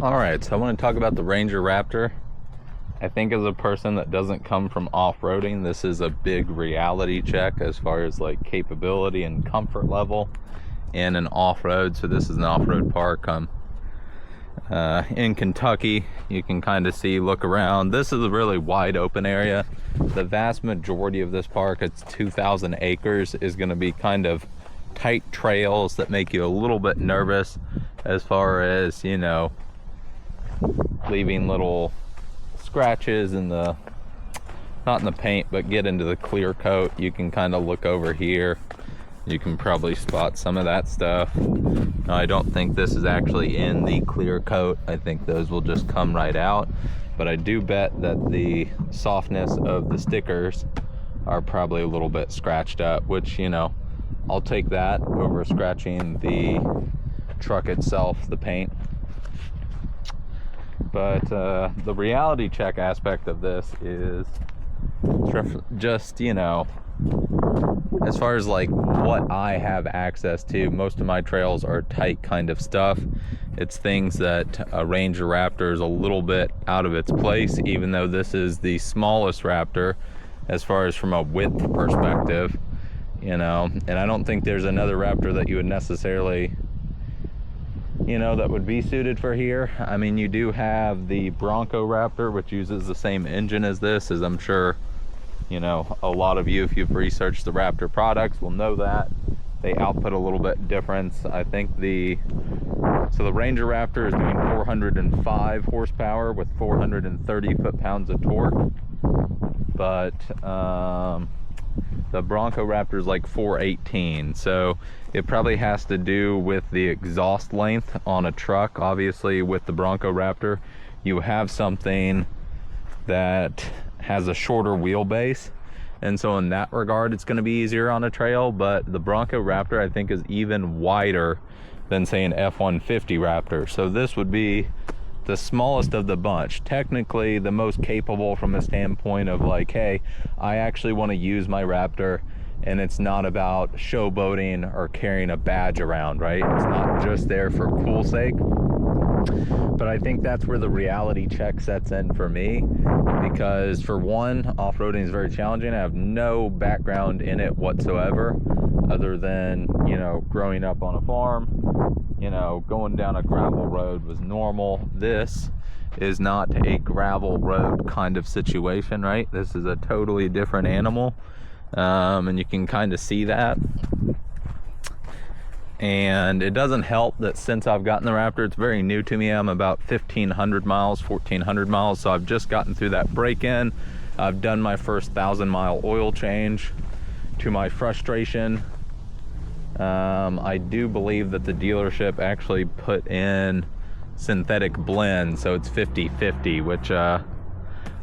All right, so I want to talk about the Ranger Raptor. I think as a person that doesn't come from off-roading, this is a big reality check as far as like capability and comfort level in an off-road. So this is an off-road park. I'm in Kentucky. You can kind of see, look around. This is a really wide open area. The vast majority of this park, it's 2,000 acres, is going to be kind of tight trails that make you a little bit nervous as far as, you know, leaving little scratches in the, not in the paint, but get into the clear coat. You can kind of look over here. You can probably spot some of that stuff. Now, I don't think this is actually in the clear coat. I think those will just come right out. But I do bet that the softness of the stickers are probably a little bit scratched up, which, you know, I'll take that over scratching the truck itself, the paint. But the reality check aspect of this is just, you know, as far as like what I have access to, most of my trails are tight kind of stuff. It's things that a Ranger Raptor is a little bit out of its place, even though this is the smallest Raptor as far as from a width perspective, you know. And I don't think there's another Raptor that you would necessarily, you know, that would be suited for here. I mean, you do have the Bronco Raptor, which uses the same engine as this, as I'm sure, you know, a lot of you, if you've researched the Raptor products, will know that. They output a little bit difference. I think so the Ranger Raptor is doing 405 horsepower with 430 foot-pounds of torque. But the Bronco Raptor is like 418. So it probably has to do with the exhaust length on a truck. Obviously, with the Bronco Raptor, you have something that has a shorter wheelbase, and so in that regard it's going to be easier on a trail. But the Bronco Raptor, I think, is even wider than, say, an F-150 Raptor. So this would be the smallest of the bunch, technically the most capable from a standpoint of like, hey, I actually want to use my Raptor and it's not about showboating or carrying a badge around, right? It's not just there for cool sake. But I think that's where the reality check sets in for me, because for one, off-roading is very challenging. I have no background in it whatsoever, other than, you know, growing up on a farm. You know, going down a gravel road was normal. This is not a gravel road kind of situation, right? This is a totally different animal, and you can kind of see that. And it doesn't help that since I've gotten the Raptor, it's very new to me. I'm about 1,500 miles, 1,400 miles. So I've just gotten through that break-in. I've done my first 1,000-mile oil change. To my frustration, I do believe that the dealership actually put in synthetic blend. So it's 50-50, which I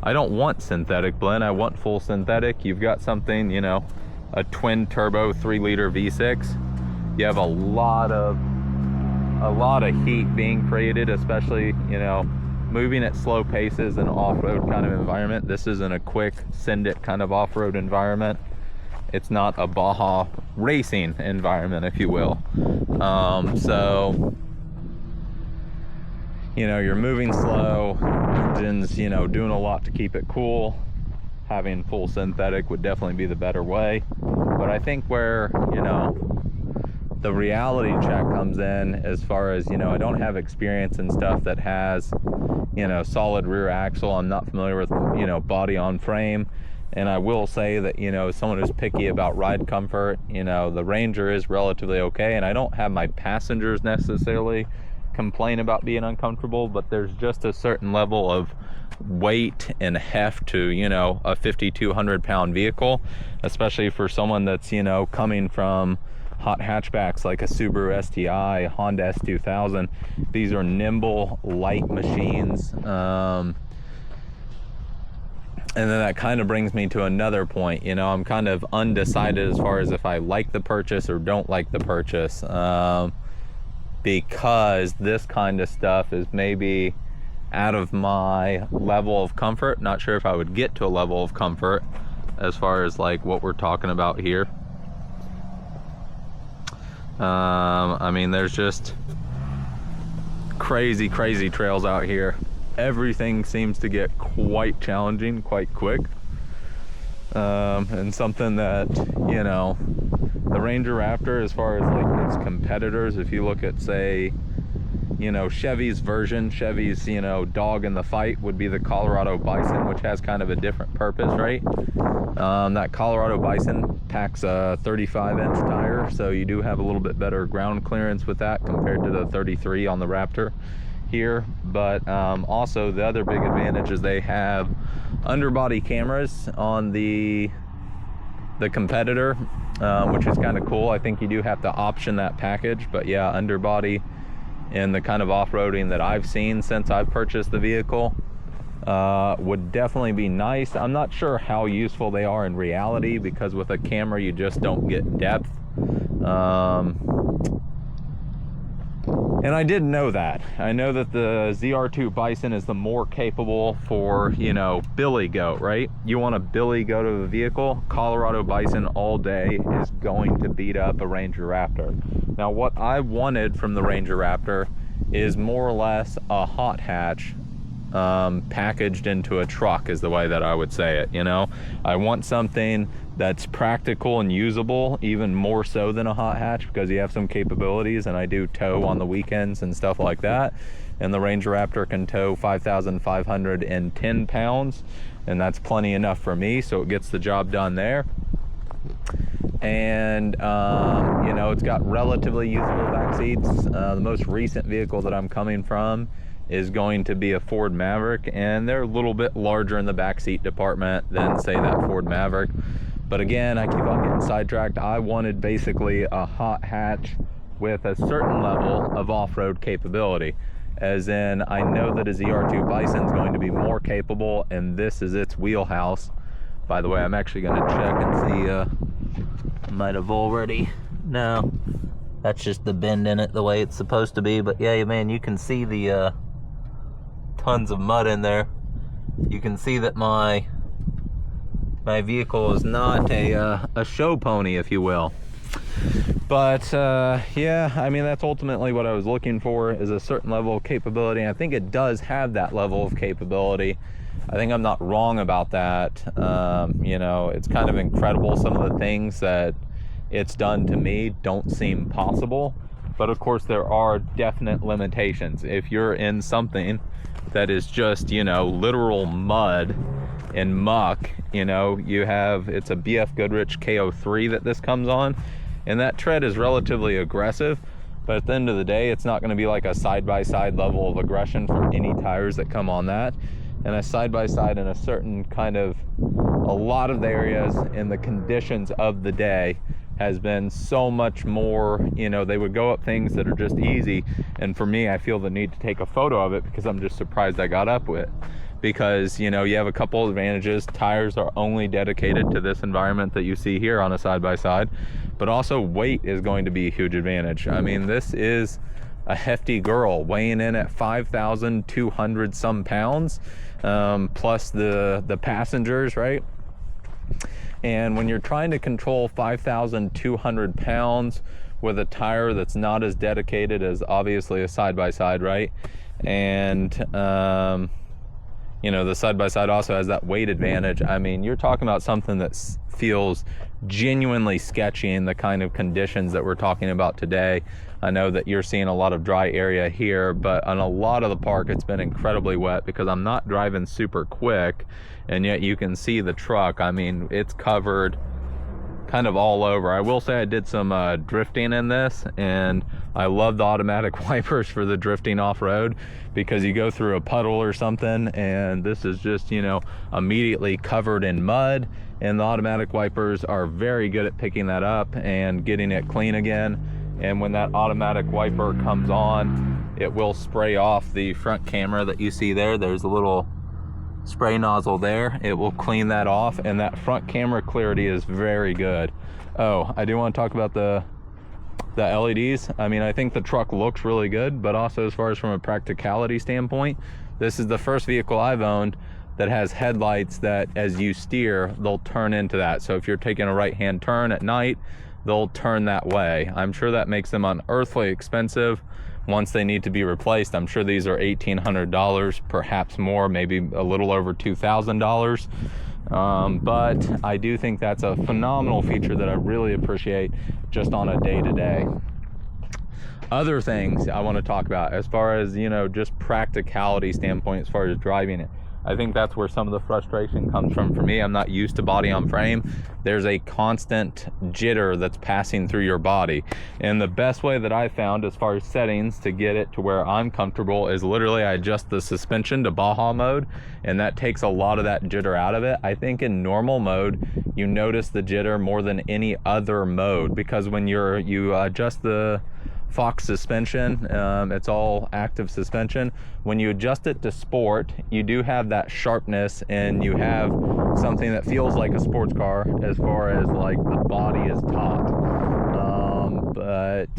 don't want synthetic blend. I want full synthetic. You've got something, you know, a twin turbo 3-liter V6. You have a lot of heat being created, especially, you know, moving at slow paces in an off-road kind of environment. This isn't a quick send it kind of off-road environment. It's not a Baja racing environment, if you will. So, you know, you're moving slow, engine's, you know, doing a lot to keep it cool. Having full synthetic would definitely be the better way. But I think where, you know, the reality check comes in, as far as, you know, I don't have experience in stuff that has, you know, solid rear axle. I'm not familiar with, you know, body on frame. And I will say that, you know, as someone who's picky about ride comfort, you know, the Ranger is relatively okay. And I don't have my passengers necessarily complain about being uncomfortable, but there's just a certain level of weight and heft to, you know, a 5,200 pound vehicle, especially for someone that's, you know, coming from hot hatchbacks like a Subaru STI, Honda S2000. These are nimble, light machines. And then that kind of brings me to another point. You know, I'm kind of undecided as far as if I like the purchase or don't like the purchase, because this kind of stuff is maybe out of my level of comfort. Not sure if I would get to a level of comfort as far as like what we're talking about here. I mean, there's just crazy trails out here. Everything seems to get quite challenging quite quick, and something that, you know, the Ranger Raptor, as far as like its competitors, if you look at, say, you know, Chevy's version, Chevy's, you know, dog in the fight would be the Colorado Bison, which has kind of a different purpose, right? That Colorado Bison packs a 35-inch tire, so you do have a little bit better ground clearance with that compared to the 33 on the Raptor here. But also the other big advantage is they have underbody cameras on the competitor, which is kind of cool. I think you do have to option that package, but yeah, underbody in the kind of off-roading that I've seen since I've purchased the vehicle would definitely be nice. I'm not sure how useful they are in reality, because with a camera you just don't get depth. And I didn't know that. I know that the ZR2 Bison is the more capable for, you know, billy goat, right? You want a billy goat of a vehicle, Colorado Bison all day is going to beat up a Ranger Raptor. Now, what I wanted from the Ranger Raptor is more or less a hot hatch packaged into a truck, is the way that I would say it. You know, I want something that's practical and usable, even more so than a hot hatch, because you have some capabilities, and I do tow on the weekends and stuff like that, and the Ranger Raptor can tow 5,510 pounds, and that's plenty enough for me, so it gets the job done there. And you know, it's got relatively usable back seats. The most recent vehicle that I'm coming from is going to be a Ford Maverick, and they're a little bit larger in the backseat department than, say, that Ford Maverick. But again, I keep on getting sidetracked. I wanted basically a hot hatch with a certain level of off-road capability. As in, I know that a ZR2 Bison is going to be more capable, and this is its wheelhouse. By the way, I'm actually going to check and see, might have already, no, that's just the bend in it the way it's supposed to be. But yeah, man, you can see the tons of mud in there. You can see that my vehicle is not a show pony, if you will. But yeah, I mean, that's ultimately what I was looking for, is a certain level of capability. And I think it does have that level of capability. I think I'm not wrong about that. You know, it's kind of incredible. Some of the things that it's done to me don't seem possible, but of course there are definite limitations. If you're in something that is just, you know, literal mud and muck, you know, you have, it's a BF Goodrich KO3 that this comes on, and that tread is relatively aggressive, but at the end of the day, it's not going to be like a side-by-side level of aggression from any tires that come on that. And a side-by-side in a certain kind of, a lot of the areas in the conditions of the day has been so much more, you know, they would go up things that are just easy, and for me, I feel the need to take a photo of it because I'm just surprised I got up with. Because, you know, you have a couple of advantages. Tires are only dedicated to this environment that you see here on a side-by-side, but also weight is going to be a huge advantage. I mean, this is a hefty girl, weighing in at 5,200 some pounds, plus the passengers, right? And when you're trying to control 5,200 pounds with a tire that's not as dedicated as obviously a side-by-side, right? And you know, the side-by-side also has that weight advantage. I mean, you're talking about something that feels genuinely sketchy in the kind of conditions that we're talking about today. I know that you're seeing a lot of dry area here, but on a lot of the park, it's been incredibly wet because I'm not driving super quick, and yet you can see the truck. I mean, it's covered kind of all over. I will say I did some drifting in this, and I love the automatic wipers for the drifting off-road, because you go through a puddle or something and this is just, you know, immediately covered in mud, and the automatic wipers are very good at picking that up and getting it clean again. And when that automatic wiper comes on, it will spray off the front camera that you see there. There's a little spray nozzle there. It will clean that off, and that front camera clarity is very good. Oh, I do want to talk about the LEDs. I mean, I think the truck looks really good, but also as far as from a practicality standpoint, this is the first vehicle I've owned that has headlights that as you steer, they'll turn into that. So if you're taking a right-hand turn at night, they'll turn that way. I'm sure that makes them unearthly expensive once they need to be replaced. I'm sure these are $1,800, perhaps more, maybe a little over $2,000. But I do think that's a phenomenal feature that I really appreciate just on a day-to-day. Other things I want to talk about as far as, you know, just practicality standpoint, as far as driving it. I think that's where some of the frustration comes from for me. I'm not used to body on frame. There's a constant jitter that's passing through your body. And the best way that I found as far as settings to get it to where I'm comfortable is literally I adjust the suspension to Baja mode, and that takes a lot of that jitter out of it. I think in normal mode, you notice the jitter more than any other mode, because when you adjust the Fox suspension, it's all active suspension. When you adjust it to sport, you do have that sharpness, and you have something that feels like a sports car as far as like the body is taut. But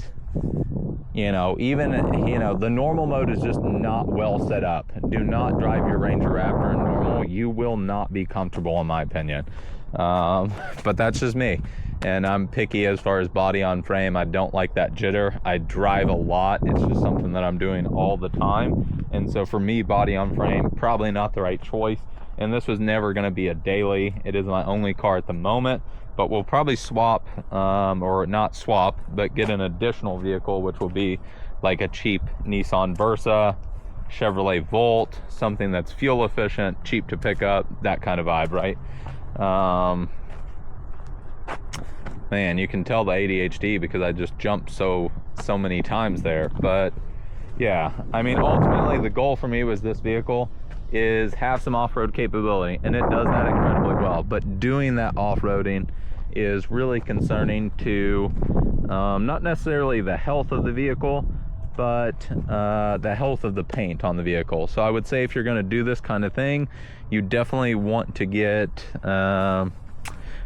you know, even, you know, the normal mode is just not well set up. Do not drive your Ranger Raptor in normal. You will not be comfortable, in my opinion. But that's just me. And I'm picky as far as body on frame. I don't like that jitter. I drive a lot. It's just something that I'm doing all the time. And so for me, body on frame, probably not the right choice. And this was never going to be a daily. It is my only car at the moment. But we'll probably swap, or not swap, but get an additional vehicle, which will be like a cheap Nissan Versa, Chevrolet Volt, something that's fuel efficient, cheap to pick up, that kind of vibe, right? Man, you can tell the ADHD because I just jumped so many times there. But yeah, I mean, ultimately the goal for me was this vehicle is have some off-road capability, and it does that incredibly well. But doing that off-roading is really concerning to not necessarily the health of the vehicle, but the health of the paint on the vehicle. So I would say if you're going to do this kind of thing, you definitely want to get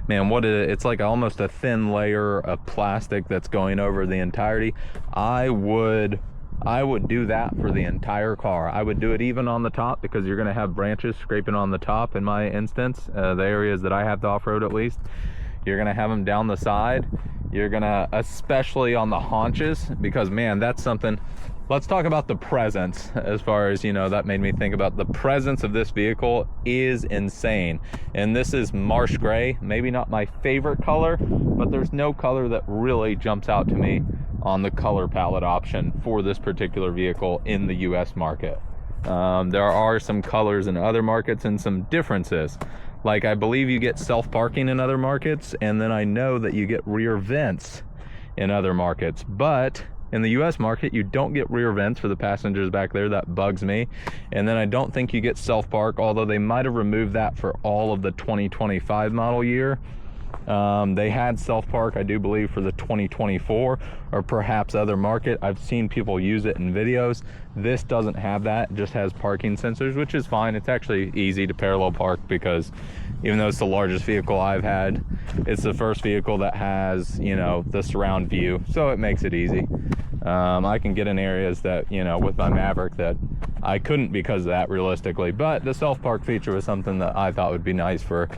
man, it's like almost a thin layer of plastic that's going over the entirety. I would do that for the entire car. I would do it even on the top, because you're going to have branches scraping on the top. In my instance, the areas that I have to off-road, at least, you're going to have them down the side. You're going to, especially on the haunches, because man, that's something. Let's talk about the presence. As far as, you know, that made me think about the presence of this vehicle is insane. And this is marsh gray, maybe not my favorite color, but there's no color that really jumps out to me on the color palette option for this particular vehicle in the US market. There are some colors in other markets and some differences. Like, I believe you get self-parking in other markets, and then I know that you get rear vents in other markets. But in the US market, you don't get rear vents for the passengers back there. That bugs me. And then I don't think you get self-park, although they might have removed that for all of the 2025 model year. They had self-park, I do believe, for the 2024 or perhaps other market. I've seen people use it in videos. This doesn't have that. It just has parking sensors, which is fine. It's actually easy to parallel park, because even though it's the largest vehicle I've had, it's the first vehicle that has, you know, the surround view, so it makes it easy. I can get in areas that, you know, with my Maverick that I couldn't because of that, realistically. But the self-park feature was something that I thought would be nice for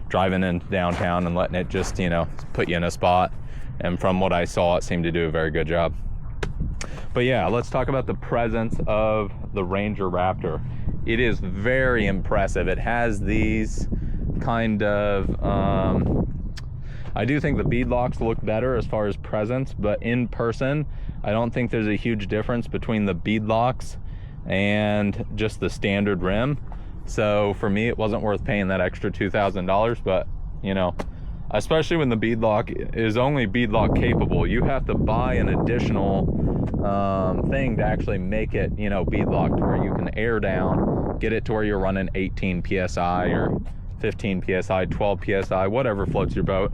driving in downtown and letting it just, you know, put you in a spot. And from what I saw, it seemed to do a very good job. But yeah, let's talk about the presence of the Ranger Raptor. It is very impressive. It has these kind of, I do think the bead locks look better as far as presence, but in person, I don't think there's a huge difference between the bead locks and just the standard rim. So for me, it wasn't worth paying that extra $2,000, but you know, especially when the bead lock is only bead lock capable, you have to buy an additional thing to actually make it, you know, bead locked, where you can air down, get it to where you're running 18 PSI or 15 PSI, 12 PSI, whatever floats your boat.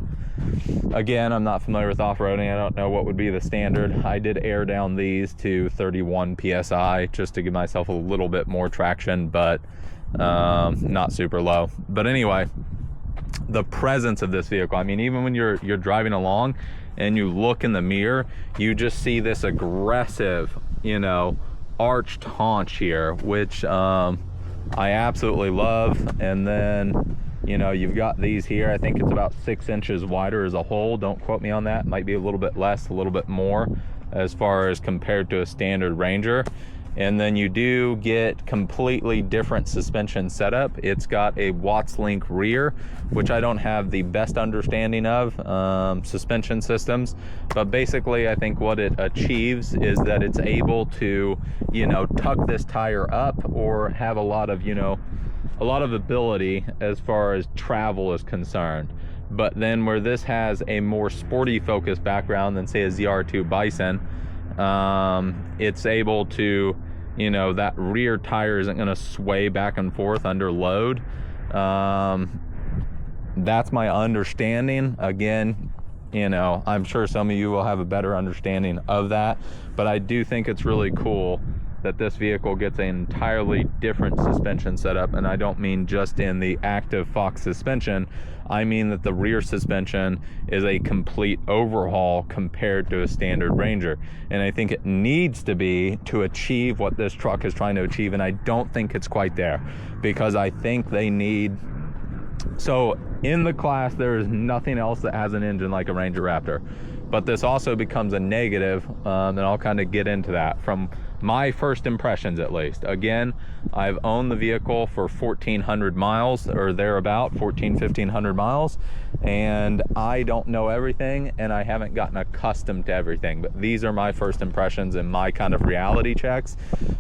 Again, I'm not familiar with off-roading. I don't know what would be the standard. I did air down these to 31 PSI just to give myself a little bit more traction, but not super low. But anyway, the presence of this vehicle, I mean, even when you're driving along and you look in the mirror, you just see this aggressive, you know, arched haunch here, which I absolutely love. And then, you know, you've got these here. I think it's about 6 inches wider as a whole. Don't quote me on that. Might be a little bit less, a little bit more. as far as compared to a standard Ranger. And then you do get completely different suspension setup. It's got a Watts Link rear, which I don't have the best understanding of suspension systems, but basically I think what it achieves is that it's able to, you know, tuck this tire up or have a lot of, you know, a lot of ability as far as travel is concerned. But then where this has a more sporty focused background than say a ZR2 Bison, it's able to, you know, that rear tire isn't going to sway back and forth under load. That's my understanding. Again, you know, I'm sure some of you will have a better understanding of that, but I do think it's really cool that this vehicle gets an entirely different suspension setup. And I don't mean just in the active Fox suspension, I mean that the rear suspension is a complete overhaul compared to a standard Ranger. And I think it needs to be to achieve what this truck is trying to achieve, and I don't think it's quite there, because I think they need, so in the class there is nothing else that has an engine like a Ranger Raptor. But this also becomes a negative, and I'll kind of get into that from my first impressions at least. Again, I've owned the vehicle for 1,400 miles or thereabout, 1,500 miles, and I don't know everything and I haven't gotten accustomed to everything, but these are my first impressions and my kind of reality checks.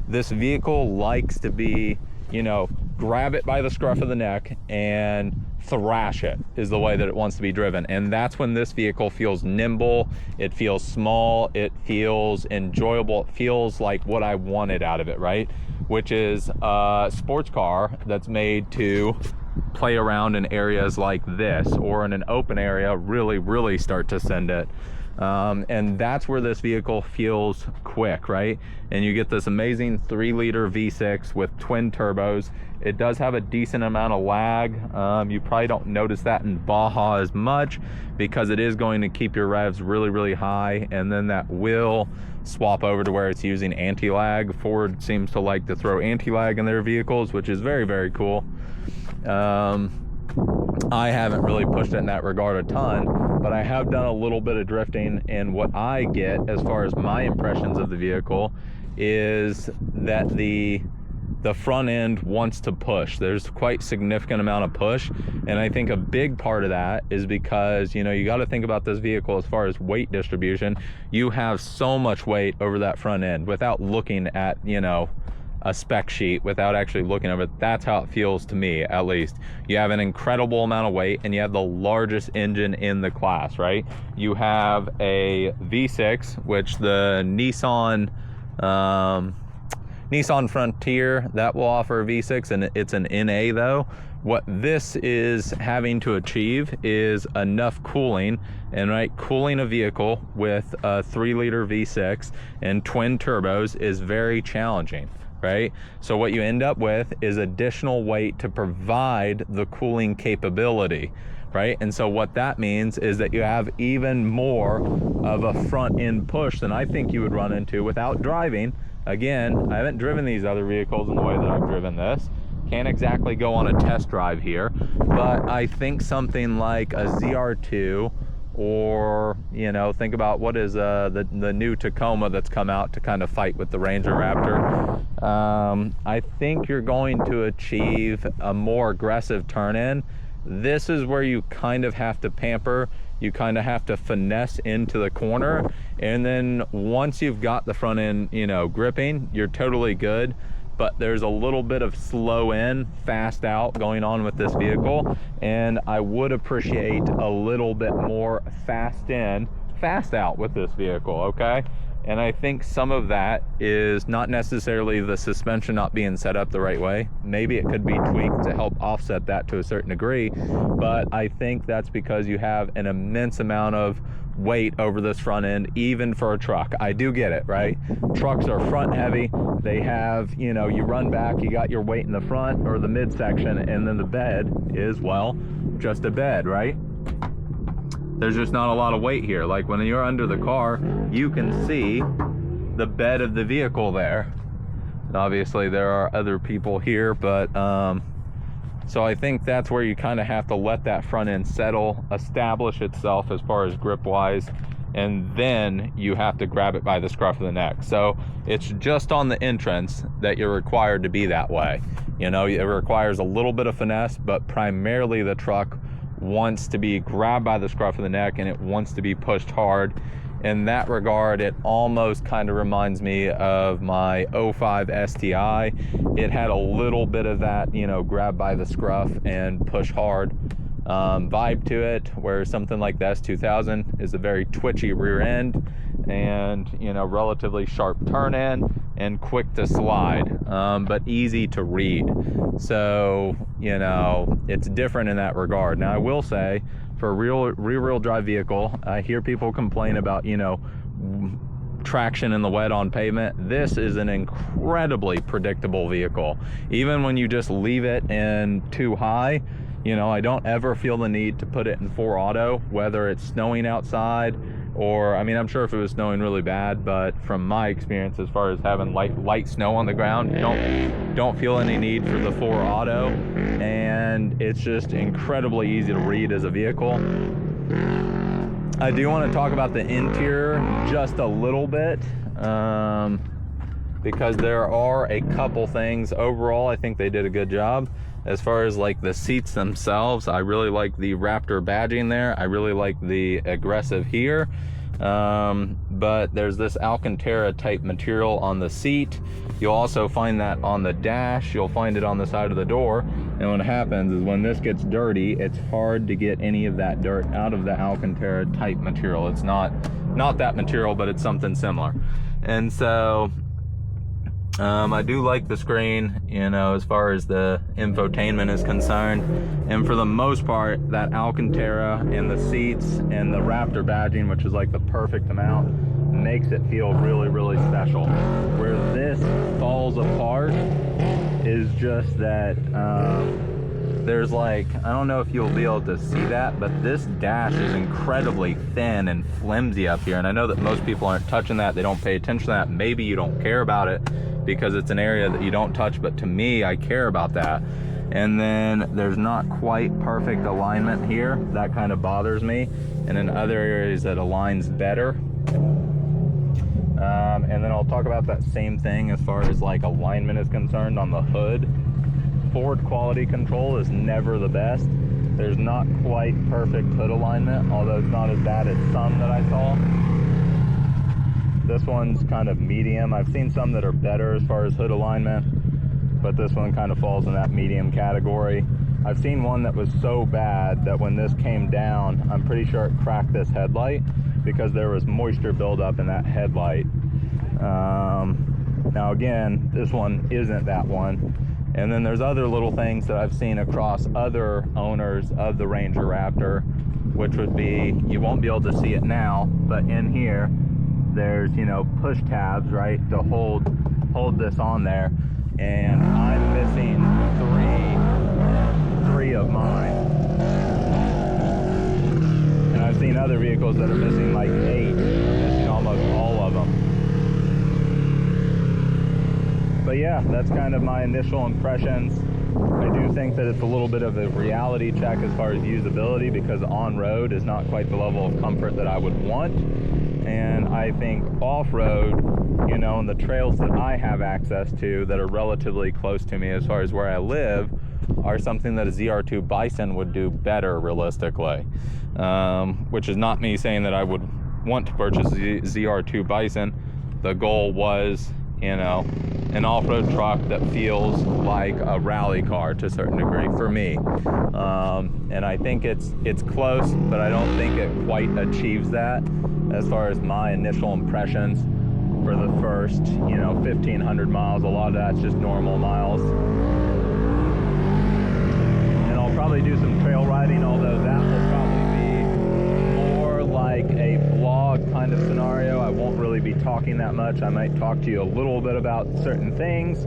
This vehicle likes to be, you know, grab it by the scruff of the neck and thrash it is the way that it wants to be driven. And that's when this vehicle feels nimble, it feels small, it feels enjoyable, it feels like what I wanted out of it, right? Which is a sports car that's made to play around in areas like this, or in an open area really start to send it. And that's where this vehicle feels quick, right? And you get this amazing 3-liter V6 with twin turbos. It does have a decent amount of lag. You probably don't notice that in Baja as much, because it is going to keep your revs really high, and then that will swap over to where it's using anti-lag. Ford seems to like to throw anti-lag in their vehicles, which is very cool. I haven't really pushed it in that regard a ton, but I have done a little bit of drifting, and what I get as far as my impressions of the vehicle is that the front end wants to push. There's quite significant amount of push, and I think a big part of that is because, you know, you got to think about this vehicle as far as weight distribution. You have so much weight over that front end without looking at, you know, a spec sheet, without actually looking at it. That's how it feels to me, at least. You have an incredible amount of weight, and you have the largest engine in the class, right? You have a V6, which the Nissan Frontier, that will offer a V6, and it's an NA though. What this is having to achieve is enough cooling, and right, cooling a vehicle with a 3-liter V6 and twin turbos is very challenging, right? So what you end up with is additional weight to provide the cooling capability, right? And so what that means is that you have even more of a front end push than I think you would run into without driving. Again, I haven't driven these other vehicles in the way that I've driven this. Can't exactly go on a test drive here, but I think something like a ZR2, or, you know, think about what is the new Tacoma that's come out to kind of fight with the Ranger Raptor. I think you're going to achieve a more aggressive turn in. This is where you kind of have to pamper, you kind of have to finesse into the corner, and then once you've got the front end, you know, gripping, you're totally good. But there's a little bit of slow in, fast out going on with this vehicle, and I would appreciate a little bit more fast in, fast out with this vehicle, okay? And I think some of that is not necessarily the suspension not being set up the right way. Maybe it could be tweaked to help offset that to a certain degree, but I think that's because you have an immense amount of weight over this front end, even for a truck. I do get it, right? Trucks are front heavy. They have, you know, you run back, you got your weight in the front or the midsection, and then the bed is, well, just a bed, right? There's just not a lot of weight here. Like when you're under the car, you can see the bed of the vehicle there. And obviously there are other people here, but so I think that's where you kind of have to let that front end settle, establish itself as far as grip wise, and then you have to grab it by the scruff of the neck. So it's just on the entrance that you're required to be that way. You know, it requires a little bit of finesse, but primarily the truck wants to be grabbed by the scruff of the neck and it wants to be pushed hard. In that regard, it almost kind of reminds me of my 05 STI. It had a little bit of that, you know, grab by the scruff and push hard vibe to it, where something like the S2000 is a very twitchy rear end and, you know, relatively sharp turn in and quick to slide, but easy to read. So, you know, it's different in that regard. Now, I will say, for a rear-wheel drive vehicle, I hear people complain about, you know, traction in the wet on pavement. This is an incredibly predictable vehicle. Even when you just leave it in too high, you know, I don't ever feel the need to put it in 4 auto, whether it's snowing outside or, I mean, I'm sure if it was snowing really bad, but from my experience, as far as having light snow on the ground, you don't feel any need for the 4 auto, and it's just incredibly easy to read as a vehicle. I do want to talk about the interior just a little bit, because there are a couple things. Overall, I think they did a good job. As far as like the seats themselves, I really like the Raptor badging there. I really like the aggressive here. But there's this Alcantara type material on the seat. You'll also find that on the dash. You'll find it on the side of the door. And what happens is when this gets dirty, it's hard to get any of that dirt out of the Alcantara type material. It's not that material, but it's something similar. And so I do like the screen, you know, as far as the infotainment is concerned. And for the most part, that Alcantara and the seats and the Raptor badging, which is like the perfect amount, makes it feel really, really special. Where this falls apart is just that there's like, I don't know if you'll be able to see that, but this dash is incredibly thin and flimsy up here. And I know that most people aren't touching that. They don't pay attention to that. Maybe you don't care about it because it's an area that you don't touch, but to me, I care about that. And then there's not quite perfect alignment here. That kind of bothers me. And in other areas that aligns better. And then I'll talk about that same thing as far as like alignment is concerned on the hood. Ford quality control is never the best. There's not quite perfect hood alignment, although it's not as bad as some that I saw. This one's kind of medium. I've seen some that are better as far as hood alignment, but this one kind of falls in that medium category. I've seen one that was so bad that when this came down, I'm pretty sure it cracked this headlight because there was moisture buildup in that headlight. Now again, this one isn't that one. And then there's other little things that I've seen across other owners of the Ranger Raptor, which would be, you won't be able to see it now, but in here, there's, you know, push tabs, right, to hold this on there. And I'm missing three of mine. And I've seen other vehicles that are missing like 8, missing almost all of them. But yeah, that's kind of my initial impressions. I do think that it's a little bit of a reality check as far as usability, because on-road is not quite the level of comfort that I would want. And I think off-road, you know, and the trails that I have access to that are relatively close to me as far as where I live are something that a ZR2 Bison would do better realistically. Which is not me saying that I would want to purchase a ZR2 Bison. The goal was, you know, an off-road truck that feels like a rally car to a certain degree for me. And I think it's close, but I don't think it quite achieves that as far as my initial impressions for the first, you know, 1,500 miles. A lot of that's just normal miles. And I'll probably do some trail riding, although that will probably be more like a vlog kind of scenario. I won't really be talking that much. I might talk to you a little bit about certain things.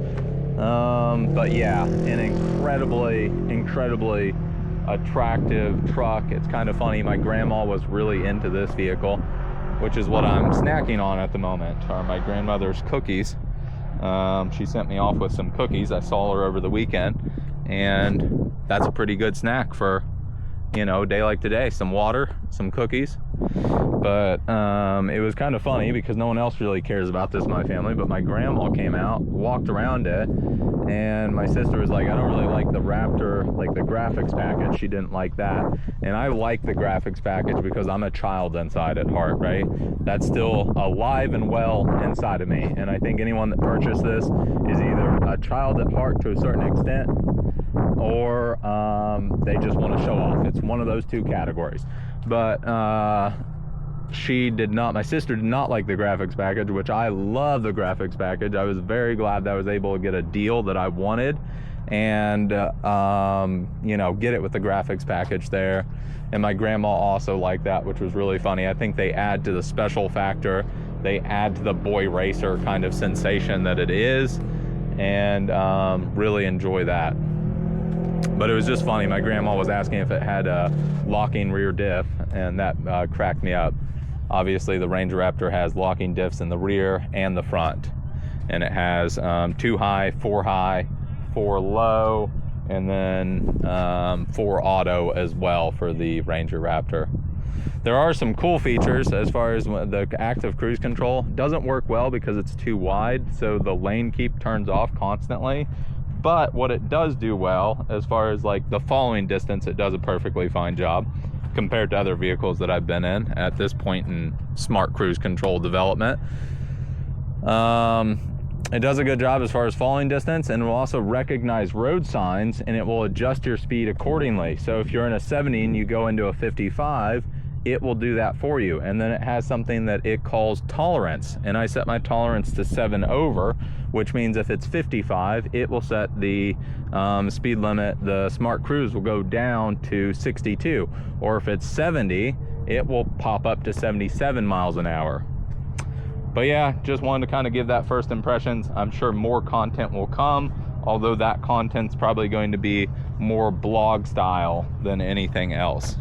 But yeah, an incredibly attractive truck. It's kind of funny, my grandma was really into this vehicle, which is what I'm snacking on at the moment, are my grandmother's cookies. She sent me off with some cookies. I saw her over the weekend, and that's a pretty good snack for you know, a day like today, some water, some cookies. But it was kind of funny because no one else really cares about this in my family, but my grandma came out, walked around it, and my sister was like, I don't really like the Raptor, like the graphics package. She didn't like that. And I like the graphics package because I'm a child inside at heart, right? That's still alive and well inside of me. And I think anyone that purchased this is either a child at heart to a certain extent, or they just want to show off. It's one of those two categories. But she did not, my sister did not like the graphics package, which I love the graphics package. I was very glad that I was able to get a deal that I wanted and you know, get it with the graphics package there. And my grandma also liked that, which was really funny. I think they add to the special factor, they add to the boy racer kind of sensation that it is, and really enjoy that. But it was just funny. My grandma was asking if it had a locking rear diff, and that cracked me up. Obviously, the Ranger Raptor has locking diffs in the rear and the front. And it has 2 high, 4 low, and then 4 auto as well for the Ranger Raptor. There are some cool features as far as the active cruise control. Doesn't work well because it's too wide, so the lane keep turns off constantly. But what it does do well, as far as like the following distance, it does a perfectly fine job compared to other vehicles that I've been in at this point in smart cruise control development. It does a good job as far as following distance, and it will also recognize road signs, and it will adjust your speed accordingly. So if you're in a 70 and you go into a 55, it will do that for you. And then it has something that it calls tolerance, and I set my tolerance to 7 over, which means if it's 55, it will set the speed limit, the smart cruise will go down to 62, or if it's 70, it will pop up to 77 miles an hour. But yeah, just wanted to kind of give that first impressions. I'm sure more content will come, although that content's probably going to be more blog style than anything else.